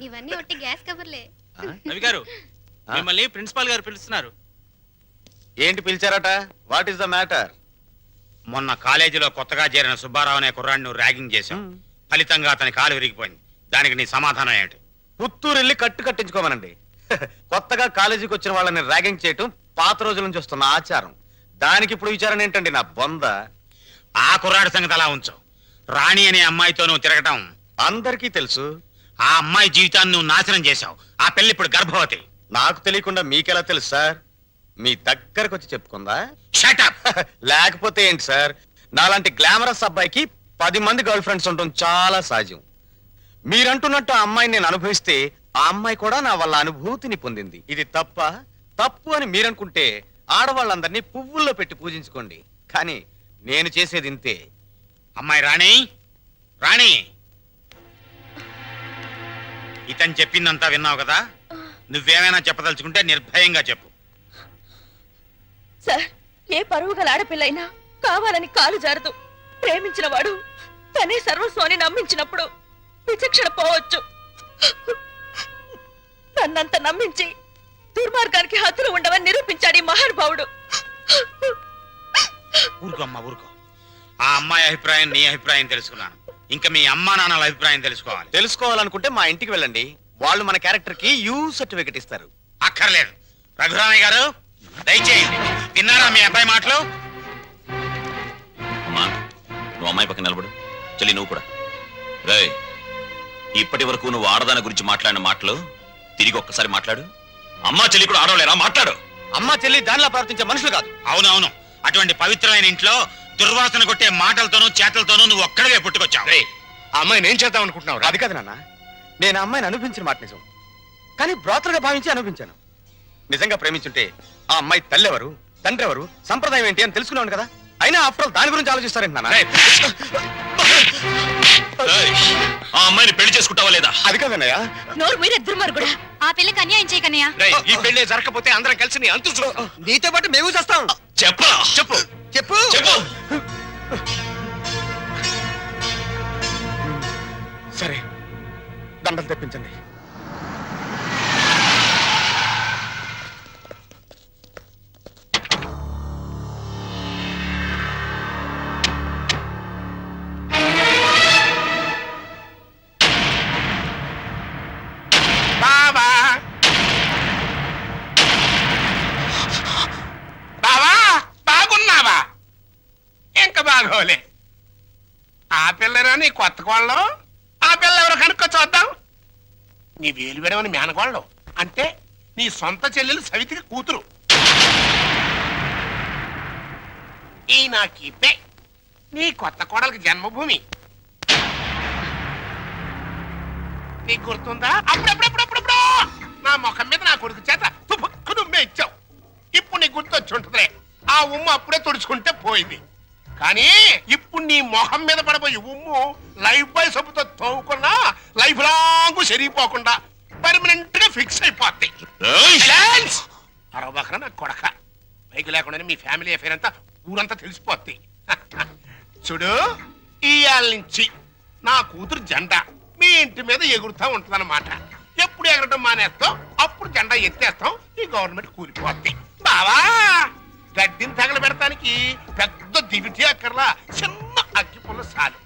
ఇవన్నీ ఒట్టి గ్యాస్ కవర్లే. రవి గారు మిమ్మల్ని ప్రిన్సిపాల్ గారు పిలుస్తున్నారు. ఏంటి పిలిచారట? What is the matter? మొన్న కాలేజీలో కొత్తగా చేరిన సుబ్బారావు అనే కుర్రాడిని ర్యాగింగ్ చేశాం. ఫలితంగా అతని కాలు విరిగిపోయింది. దానికి నీ సమాధానం ఏంటి? పుత్తూరు వెళ్ళి కట్టించుకోమనండి. కొత్తగా కాలేజీకి వచ్చిన వాళ్ళని ర్యాగింగ్ చేయటం పాత రోజుల నుంచి వస్తున్న ఆచారం. దానికి ఇప్పుడు విచారణ ఏంటండి నా బొంద? ఆ కుర్రాడి సంగతి అలా ఉంచు. రాణి అనే అమ్మాయితో నువ్వు తిరగటం అందరికీ తెలుసు. ఆ అమ్మాయి జీవితాన్ని నువ్వు నాశనం చేశావు. ఆ పెళ్లి ఇప్పుడు గర్భవతి. నాకు తెలియకుండా మీకెలా తెలుసు సార్? మీ దగ్గరకు వచ్చి చెప్పుకుందా? Shut up. లేకపోతే ఏంటి సార్? నాలాంటి గ్లామరస్ అబ్బాయికి 10 మంది గర్ల్ ఫ్రెండ్స్ ఉండటం చాలా సహజం. మీరంటున్నట్టు ఆ అమ్మాయిని నేను అనుభవిస్తే ఆ అమ్మాయి కూడా నా వల్ల అనుభూతిని పొందింది. ఇది తప్పు అని మీరనుకుంటే ఆడవాళ్ళందరినీ పువ్వుల్లో పెట్టి పూజించుకోండి. కానీ నేను చేసేది ఇంతే. అమ్మాయి రాణి, రాణి, ఇతను చెప్పిందంతా విన్నావు కదా? నువ్వేమైనా చెప్పదలుచుకుంటే నిర్భయంగా చెప్పు. సార్, ఏ పరువు గల ఆడపిల్లైనా కావాలని కాలు జారదు. ప్రేమించిన వాడు తనే సర్వస్వాన్ని నమ్మించినప్పుడు విచక్షణ పోవచ్చు. నన్నంత నమ్మించి దుర్మార్గానికి హద్దులు ఉండవని నిరూపించాడు ఈ మహానుభావుడు. ఊరుకో అమ్మా, ఊరుకో. ఆ అమ్మాయి అభిప్రాయం నీ అభిప్రాయం తెలుసుకున్నాను. ఇంకా మీ అమ్మా నాన్నల అభిప్రాయం తెలుసుకోవాలి. తెలుసుకోవాలనుకుంటే మా ఇంటికి వెళ్ళండి. వాళ్ళు మన క్యారెక్టర్ కి యూ సర్టిఫికెట్ ఇస్తారు. అక్కర్లేదు. రఘురామయ్య గారు దయచేయండి. విన్నారా మీ అబ్బాయి మాటలు? అమ్మా, నువ్వు అమ్మాయి పక్కన నిలబడు. చెల్లి నువ్వు కూడా. రేయ్, ఇప్పటి వరకు నువ్వు ఆడదాని గురించి మాట్లాడిన మాటలు తిరిగి ఒక్కసారి మాట్లాడు. అమ్మా చెల్లి కూడా ఆడవలేరా? మాట్లాడు. అమ్మా చెల్లి దానిలా ప్రవర్తించే మనుషులు కాదు. అవునవును. అటువంటి పవిత్రమైన ఇంట్లో దుర్వాసన కొట్టే మాటలతోనూ చేతలతోనూ నువ్వు ఒక్కడవే పుట్టుకొచ్చావు. ఆ అమ్మాయిని ఏం చేద్దాం అనుకుంటున్నావు? అది కాదు నాన్న, నేను ఆ అమ్మాయిని అనుభవించిన మాట నిజం. కానీ బ్రోతలుగా భావించి అనుభవించాను. నిజంగా ప్రేమించుంటే ఆ అమ్మాయి తల్లి ఎవరు, తండ్రి ఎవరు, సంప్రదాయం ఏంటి అని తెలుసుకున్నాను కదా. అయినా ఆఫ్టర్ ఆల్ దాని గురించి ఆలోచిస్తారేంటి నాన్న? ఆ అమ్మాయిని పెళ్లి చేసుకుంటావా లేదా? అది కాదన్నయ్య. నోరు మీరే దుర్మార్గుడా. ఆ పిల్లకి అన్యాయం చేయకన్నయ్య. ఈ పెళ్లి జరగకపోతే అందరం కలిసి నీ అంతు చూస్తాం. నీతో పాటు మేము చేస్తాం. చెప్పరా? చెప్పు చెప్పు చెప్పు. సరే, దండలు తెప్పించండి. బాగోలే. ఆ పిల్లరా నీ కొత్త కోళ్ళం? ఆ పిల్ల ఎవరు కనుక్కో చూద్దాం. నీ వేలు విడవని మేనకోళ్ళం అంటే నీ సొంత చెల్లెలు సవితికి కూతురు. ఈ నా కీపే నీ కొత్త కోడలకి జన్మభూమి. నీకు గుర్తుందా? అప్పుడప్పుడప్పుడప్పుడప్పుడు నా ముఖం మీద నా కొడుకు చేత తుమ్మే ఇచ్చావు. ఇప్పుడు నీకు గుర్తొచ్చి ఉంటుందిలే. ఆ ఉమ్ము అప్పుడే తుడుచుకుంటే పోయింది. కానీ ఇప్పుడు నీ మొహం మీద పడబోయే ఉమ్ము లైఫ్ బాయ్ సబ్బుతో తోవుకున్నా లైఫ్ లాంగ్ సరిగిపోకుండా పర్మనెంట్ గా ఫిక్స్ అయిపోద్ది. అరవకరా నా కొడక. బైక్ లేకుండానే మీ ఫ్యామిలీ అఫేర్ అంతా ఊరంతా తెలిసిపోద్ది. చూడు, ఇయాల నుంచి నా కూతురు జెండా మీ ఇంటి మీద ఎగురుతా ఉంటదన్నమాట. ఎప్పుడు ఎగరటం మానేస్తాం అప్పుడు జెండా ఎత్తేస్తాం. ఈ గవర్నమెంట్ కూలిపోద్ది. బావా, గడ్డిని తగలబెడటానికి పెద్ద దివిటి అక్కర్లా, చిన్న అగ్గిపుల్ల చాలు.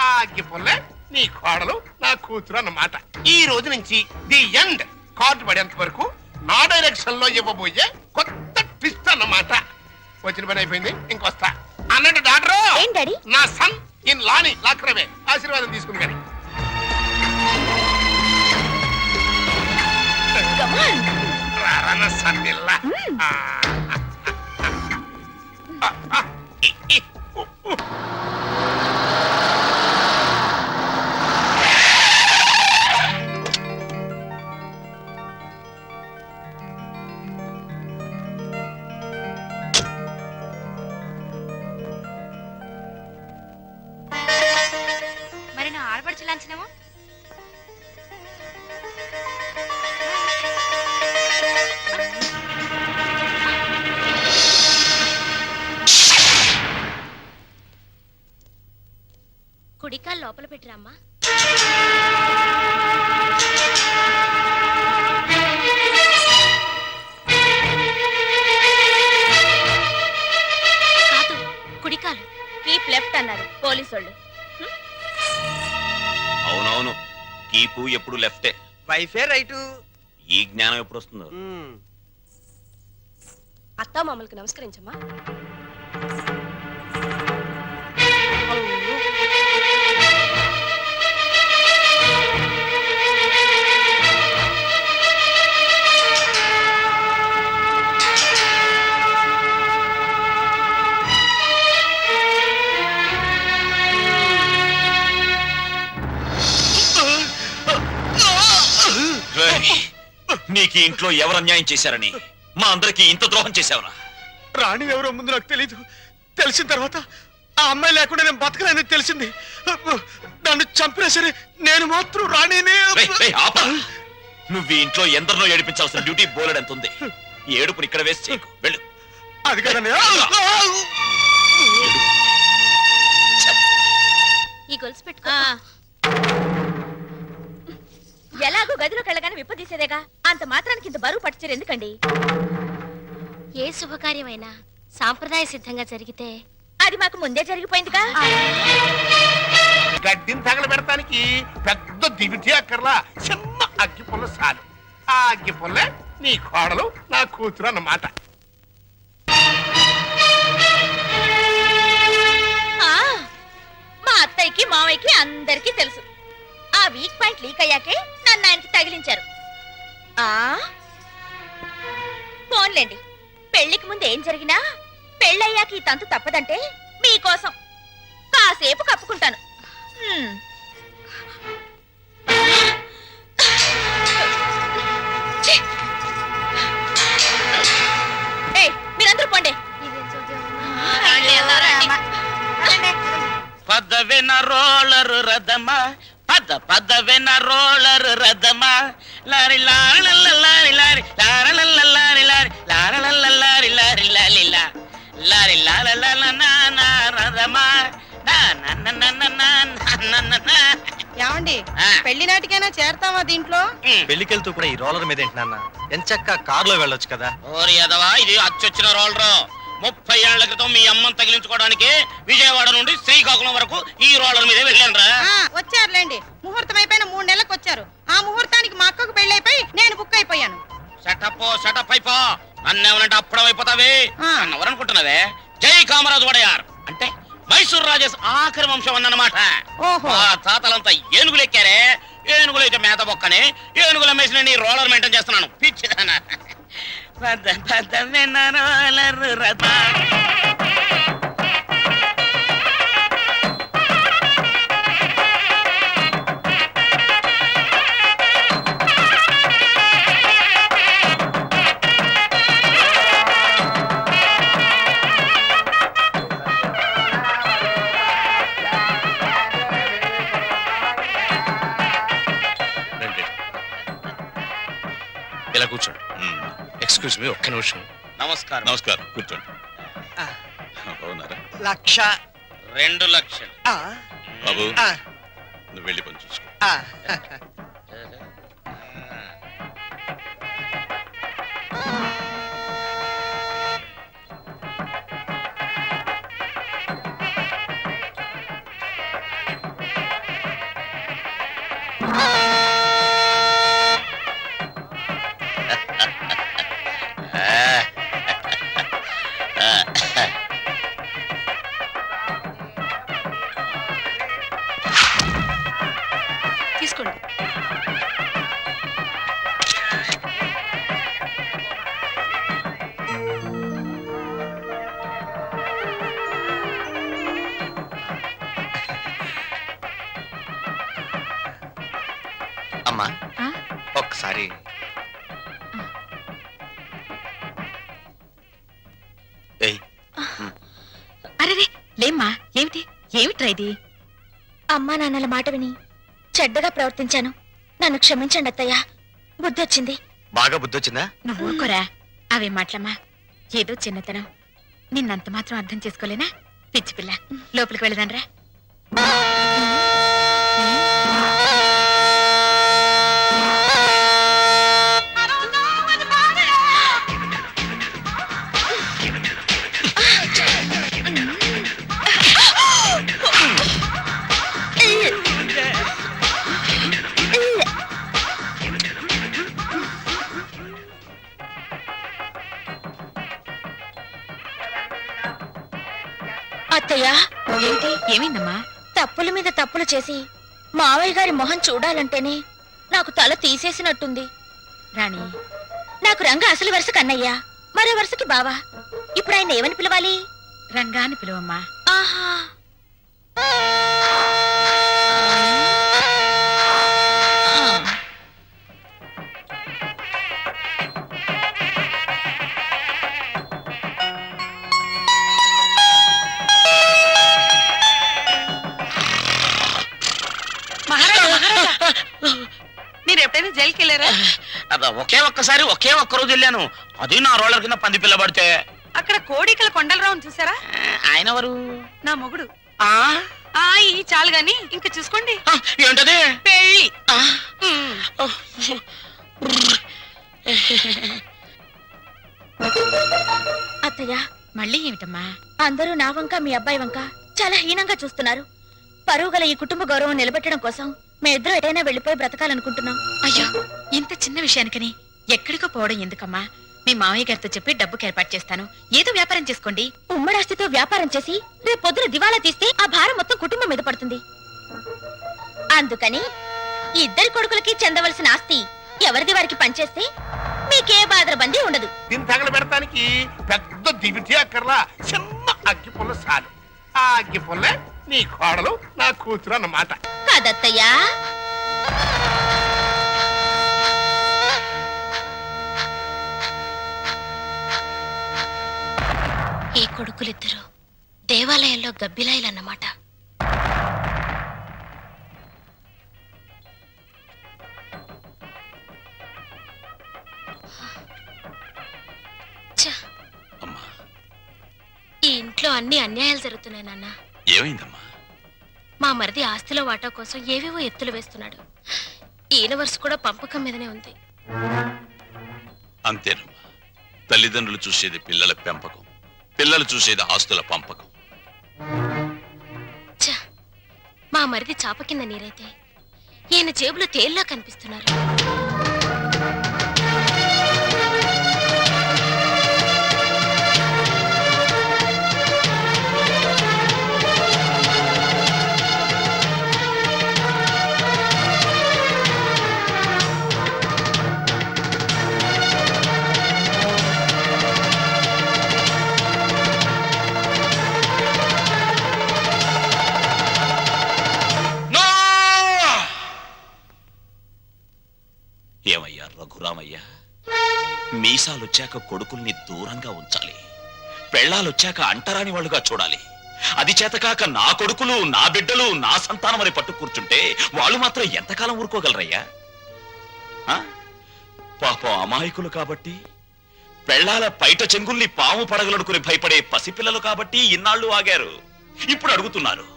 ఆ అగ్గిపుల్లే నీ కోడలు నా కూతురు అన్నమాట. ఈ రోజు నుంచి ది ఎండ్ కార్డు పడేంత వరకు నా డైరెక్షన్ లో ఇవ్వబోయే కొత్త ట్విస్ట్ అన్నమాట. వచ్చిన పని అయిపోయింది, ఇంకొస్తా. అన్నట్టు డాక్టర్, నా సన్ ఇన్ లాని లాక్రమే ఆశీర్వాదం తీసుకుంది. కానీ రారా సన్నిల్లా. మరి నా ఆడపడుచు లాంఛనమో? కుడికాలు లోపల పెట్టిరమ్మా. రైపు ఎప్పుడు లెఫ్టే. వైఫే రైటు. ఈ జ్ఞానం ఎప్పుడు వస్తుందో. అత్తా మామూలుకి నమస్కరించమ్మా. రేయ్, నీకు ఈ ఇంట్లో ఎవరు అన్యాయం చేశారని మా అందరికి ఇంత ద్రోహం చేశావరా? రాణి ఎవరో ముందు నాకు తెలీదు. తెలిసిన తర్వాత ఆ అమ్మాయి లేకుండా నేను బతకలేదని తెలిసింది. నన్ను చంపినా సరే నేను మాత్రం రాణినే. రేయ్, రేయ్, ఆపరా. నువ్వు ఈ ఇంట్లో ఎందరినో ఏడిపించాల్సిన డ్యూటీ బోలెడ్ ఎంత ఉంది. ఈ ఏడుపుని ఇక్కడ వేస్ట్ చేయకు. వెళ్ళు. అది కదండి. ఈ గొలుసు పెట్టుకో. ఎలాగో గదిలోకి వెళ్ళగానే విప్పదీసేదేగా, అంత మాత్రానికి ఇంత బరువు పట్టుచీర ఎందుకండి? ఏ శుభకార్యమైనా సాంప్రదాయ సిద్ధంగా జరిగితే అది మాకు ముందే జరిగిపోయిందిగా. గడ్డిని తగలబెడటానికి పెద్ద దివిటి అక్కర్లా, చిన్న అగ్గి పుల్ల చాలు. ఆ అగ్గి పుల్లే నీ కోడలు నా కూతురు అన్నమాట. ఆ, మా అత్తయ్యకి మావయ్యకి అందరికీ తెలుసు. ఆ వీక్ పాయింట్ లీక్ అయ్యాకే నన్ను ఆయనకి తగిలించారు. ఆ ఫోన్లేండి, పెళ్లికి ముందు ఏం జరిగినా పెళ్ళయ్యాక ఈ తంతు తప్పదంటే మీకోసం కాసేపు కప్పుకుంటాను. ఛీ! ఏయ్, మీరందరూ పోండి. పదవిన రోలరు రథమా, పదవిన రోలరు రథమా, లారి లారి లారి లారి లారి లారి లారి లారి లారి లారి లారి లాల రథమా. ఏమండి పెళ్లి నాటికైనా చేరతావా దీంట్లో? పెళ్లికెళ్తూ కూడా ఈ రోలర్ మీద ఏంటి నాన్న? ఎంచక్క కారులో వెళ్ళొచ్చు కదా. ఓరి యదవా, ఇది అచ్చొచ్చిన రోలరు. 30 ఏళ్ల క్రితం మీ అమ్మని తగిలించుకోవడానికి విజయవాడ నుండి శ్రీకాకుళం వరకు ఈ రోలర్ మీదే వెళ్ళానురా. వచ్చారులేండి, ముహూర్తం అయిపోయిన 3 నెలలకు వచ్చారు. ఆ ముహూర్తానికి మా అక్కకు పెళ్లి అయిపోయి నేను బుక్ అయిపోయాను. సెటప్ అయిపో. నన్నేమనంటే అప్పుడం అయిపోతావే. ఎవరనుకుంటున్నావే? జై కామరాజు వడయార్ అంటే మైసూర్ రాజేష్ ఆఖరి వంశం అన్నమాట. ఓహో. ఆ తాతలంతా ఏనుగులు ఎక్కారే. ఏనుగులు అయితే మేత బొక్కని ఏనుగుల మేసిన నీ రోలర్ మెయింటైన్ చేస్తున్నాను. పిచ్చిదానా. రోలర్ రథ. ఇలా కూర్చోండి. ఎక్స్క్యూజ్ మీ, ఒక్క నిమిషం. నమస్కారం. నమస్కారం, కూర్చోండి. బాగున్నారా? 1,00,000. 2 లక్షలు. బాబు, నువ్వు వెళ్ళి పని చూసుకో. తీసుకోండి. అమ్మా, ఒక్కసారి అరే లేమ్మా, ఏమిట్రా ఇది? అమ్మా నాన్నల మాట విని చెడ్డగా ప్రవర్తించాను. నన్ను క్షమించండి అత్తయ్య. బుద్ధి వచ్చింది. బాగా బుద్ధి వచ్చిందా? నువ్వు ఊరుకోరా. అవే మాటలమ్మా, ఏదో చిన్నతనం. నిన్నంత మాత్రం అర్థం చేసుకోలేనా? పిచ్చి పిల్ల. లోపలికి వెళ్ళదానరా. అత్తయ్య, ఏంటి ఏమైందమ్మా? తప్పుల మీద తప్పులు చేసి మావయ్య గారి మొహం చూడాలంటేనే నాకు తల తీసేసినట్టుంది. రాణి, నాకు రంగ అసలు వరుస కన్నయ్య, మరో వరుసకి బావా. ఇప్పుడు ఆయన ఏమని పిలవాలి? రంగాన్ని పిలువమ్మా. ఆహా. మహారాజా, మహారాజా, మీరు ఎప్పుడైనా జైలుకి వెళ్ళారా? అబ్బా, ఒకే ఒక్క రోజు వెళ్ళాను. అది నా రోలర్ కింద పంది పిల్ల పడితే. అక్కడ కోడికల కొండలరావుని చూసారా? ఆయన ఎవరు? నా మొగుడు. ఆ ఈ చాలు గాని ఇంకా చూసుకోండి. ఏంటది? పెళ్ళి. అత్తయ్య, మళ్ళీ ఏమిటమ్మా? అందరూ నా వంక మీ అబ్బాయి వంక చాలా హీనంగా చూస్తున్నారు. పరువు గల ఈ కుటుంబ గౌరవం నిలబెట్టడం కోసం మేమిద్దరం ఎటైనా వెళ్ళిపోయి బ్రతకాలనుకుంటున్నాం. అయ్యో, ఇంత చిన్న విషయానికని ఎక్కడికో పోవడం ఎందుకమ్మా? మీ మామయ్య గారితో చెప్పి డబ్బుకి ఏర్పాటు చేస్తాను. ఏదో వ్యాపారం చేసుకోండి. ఉమ్మడాస్తితో వ్యాపారం చేసి రేపు పొద్దున దివాలా తీస్తే ఆ భారం మొత్తం కుటుంబం మీద పడుతుంది. అందుకని ఇద్దరి కొడుకులకి చెందవలసిన ఆస్తి ఎవరిది వారికి పనిచేస్తే మీకే బాధరబందీ ఉండదు. దీన్ని తగల పెడతానికి పెద్ద దివిటి అక్కర్లా, చిన్న అగ్గి పుల్ల చాలు. ఆ అగ్గి పుల్ల నీ కోడలు, నా కూతురు అన్నమాట. కాదత్తయ్యా. ఈ కొడుకులిద్దరూ దేవాలయంలో గబ్బిలాయిలన్నమాట. ఛ! అమ్మా, ఈ ఇంట్లో అన్ని అన్యాయాలు జరుగుతున్నాయి నాన్న. ఏమైందమ్మా? మా మరిది ఆస్తిలో వాటా కోసం ఏవేవో ఎత్తులు వేస్తున్నాడు. ఈయన వరుస కూడా పంపకం మీదనే ఉంది. అంతేనమ్మా, తల్లిదండ్రులు చూసేది పిల్లల పెంపకం, పిల్లలు చూసేది ఆస్తుల పంపకం. ఛ! మా మరిది చాప కింద నీరైతే ఈయన జేబులో తేల్లా కనిపిస్తున్నారు. ఏమయ్యా రఘురామయ్య, మీసాలొచ్చాక కొడుకుల్ని దూరంగా ఉంచాలి, పెళ్ళాలొచ్చాక అంటరాని వాళ్ళుగా చూడాలి. అది చేతకాక నా కొడుకులు, నా బిడ్డలు, నా సంతానం అని పట్టు కూర్చుంటే వాళ్ళు మాత్రం ఎంతకాలం ఊరుకోగలరయ్యా? పాపం అమాయకులు కాబట్టి, పెళ్ళాల పైట చెంగుల్ని పాము పడగలడుకుని భయపడే పసిపిల్లలు కాబట్టి ఇన్నాళ్ళు ఆగారు. ఇప్పుడు అడుగుతున్నారు.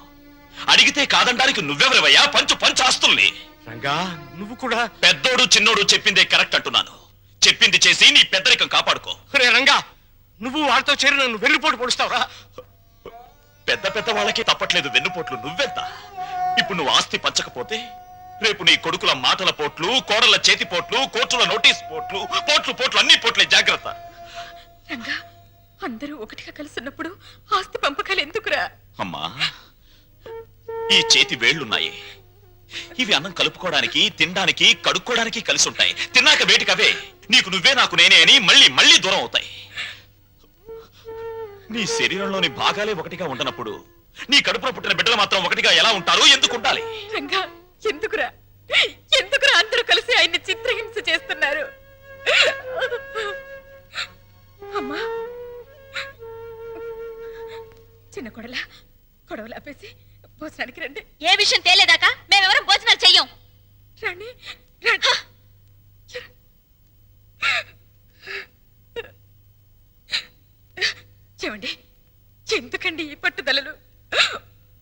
అడిగితే కాదండానికి నువ్వెవరివయ్యా? పంచు ఆస్తుల్ని. రంగా, నువ్వు కూడా. పెద్దోడు చిన్నోడు చెప్పిందే కరెక్ట్ అంటున్నాను. చెప్పింది చేసి నీ పెద్దరికం కాపాడుకో. రే రంగా, నువ్వు వాళ్ళతో చేరి నన్ను వెన్నుపోటు పొడుస్తావురా? పెద్ద వాళ్ళకి తప్పట్లేదు వెన్నుపోట్లు, నువ్వెంత? ఇప్పుడు నువ్వు ఆస్తి పంచకపోతే రేపు నీ కొడుకుల మాటల పోట్లు, కోడల చేతి పోట్లు, కోర్టుల నోటీస్ పోట్లు, పోట్లు అన్ని పోట్లే, జాగ్రత్త. రంగా, అందరూ ఒకటిగా కలుసున్నప్పుడు ఆస్తి పంపకాలు ఎందుకురా? అమ్మా, ఈ చేతి వేళ్లున్నాయి, ఇవి అన్నం కలుపుకోవడానికి, తినడానికి, కడుక్కోవడానికి కలిసి ఉంటాయి. తిన్నాక వేటికవే నీకు నువ్వే నాకు నేనే అని మళ్ళీ దూరం అవుతాయి. నీ శరీరంలోని భాగాలే ఒకటిగా ఉండనప్పుడు నీ కడుపున పుట్టిన బిడ్డలు మాత్రం ఒకటిగా ఎలా ఉంటారు? ఎందుకు ఉండాలి? రంగా, ఎందుకురా అందరూ కలిసి ఆయన్ని చిత్రహింస చేస్తున్నారు? అమ్మా, చిన్న కొడలా, గొడవలు ఆపేసి భోజనానికి రండి. ఏ విషయం తేలేదాకా మేమెవరం భోజనాలు చెయ్యం. రండి. ఏమండి, ఎందుకండి ఈ పట్టుదలలు?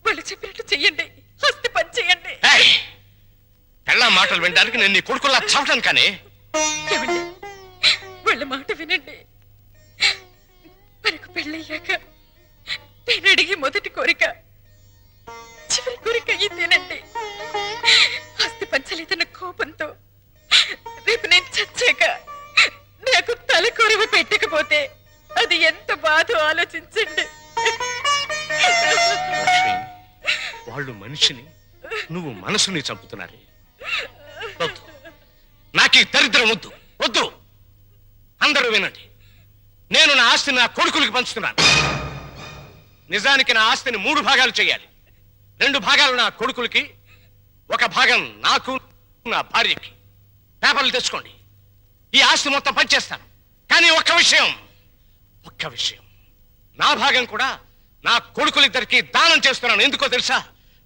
వాళ్ళు చెప్పినట్టు చెయ్యండి, ఆస్తి పని చెయ్యండి. పెళ్ళ మాటలు వినడానికి నేను నీ కొడుకులా చవటం కానీ. ఏమండి, వాళ్ళ మాట వినండి. మనకు పెళ్ళయ్యాక నేను అడిగి మొదటి కోరిక, చివరి కోరిక ఇదేనండి. ఆస్తి పంచలేదన్న కోపంతో రేపు నేను చచ్చాక నాకు తల కొరవ పెట్టకపోతే అది ఎంత బాధో ఆలోచించండి. లక్ష్మి, వాళ్ళు మనిషిని, నువ్వు మనసుని చంపుతున్నారే. వద్దు, నాకు ఈ దరిద్రం వద్దు వద్దు. అందరూ వినండి, నేను నా ఆస్తిని నా కొడుకులకి పంచుతున్నాను. నిజానికి నా ఆస్తిని 3 భాగాలు చేయాలి. 2 భాగాలు నా కొడుకులకి, 1 భాగం నాకు, నా భార్యకి. పేపర్లు తెచ్చుకోండి, ఈ ఆస్తి మొత్తం పంచేస్తాను. కానీ ఒక్క విషయం, నా భాగం కూడా నా కొడుకులిద్దరికి దానం చేస్తున్నాను. ఎందుకో తెలుసా?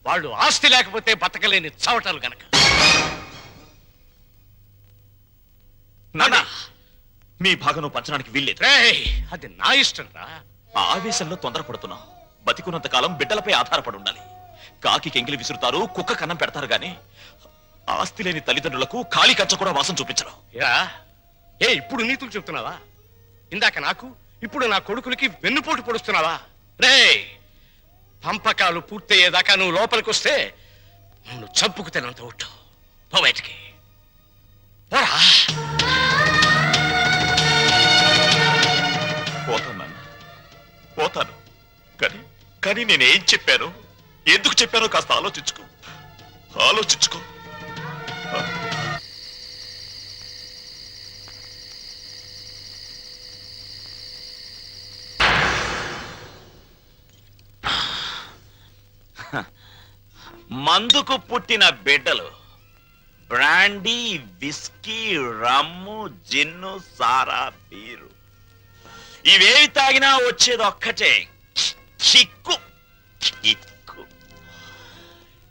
వాళ్ళు ఆస్తి లేకపోతే బతకలేని చవటాలు గనక. నాన్నా, మీ భాగం పంచడానికి వీల్లేదు. రేయ్, అది నా ఇష్టం రా. ఆ ఆవేశంలో తొందరపడుతున్నాం. బతికున్నంత కాలం బిడ్డలపై ఆధారపడి ఉండాలి. కాకి ఎంగిలి విసురుతారు, కుక్క కన్నం పెడతారు గాని ఆస్తి లేని తల్లిదండ్రులకు ఖాళీ కంచ కూడా వాసం చూపించరు. ఇప్పుడు నీతులు చెప్తున్నావా? ఇందాక నాకు, ఇప్పుడు నా కొడుకులకి వెన్నుపోటు పొడుస్తున్నావా? రేయ్, పంపకాలు పూర్తయ్యేదాకా నువ్వు లోపలికి వస్తే నన్ను చంపుకు తినంత ఒట్టు. పో బయటికి పోరా. పోతాను నాన్న, పోతాను. కానీ నేనేం చెప్పాను, ఎందుకు చెప్పానో కాస్త ఆలోచించుకో. మందుకు పుట్టిన బిడ్డలు బ్రాండీ, విస్కీ, రమ్ము, జిన్ను, సారా, బీరు ఇవేవి తాగినా వచ్చేది ఒక్కటే, కిక్కు.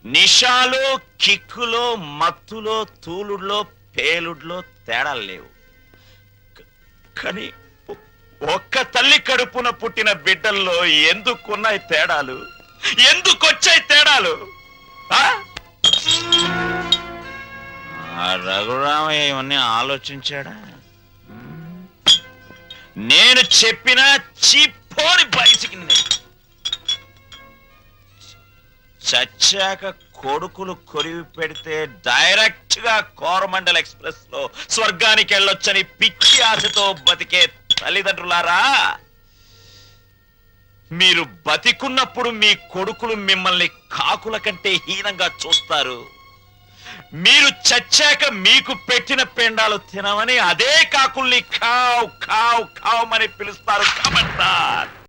నిషాలో, కిక్కులో, మత్తులో, తూలుడులో, పేలుడులో తేడాలు లేవు. కానీ ఒక్క తల్లి కడుపున పుట్టిన బిడ్డల్లో ఎందుకున్నాయి తేడాలు? ఎందుకొచ్చాయి తేడాలు? రఘురామయ్య ఇవన్నీ ఆలోచించాడా? నేను చెప్పిన చిప్పోని బయటికి చచ్చాక కొడుకులు కొరివి పెడితే డైరెక్ట్ గా కోరమండల్ ఎక్స్ప్రెస్ లో స్వర్గానికి వెళ్ళొచ్చని పిచ్చి ఆశతో బతికే తల్లిదండ్రులారా, మీరు బతికున్నప్పుడు మీ కొడుకులు మిమ్మల్ని కాకుల కంటే హీనంగా చూస్తారు. మీరు చచ్చాక మీకు పెట్టిన పెండాలు తినమని అదే కాకుల్ని ఖావ్ ఖావ్ ఖావ్ అని పిలుస్తారు. కమంటార్.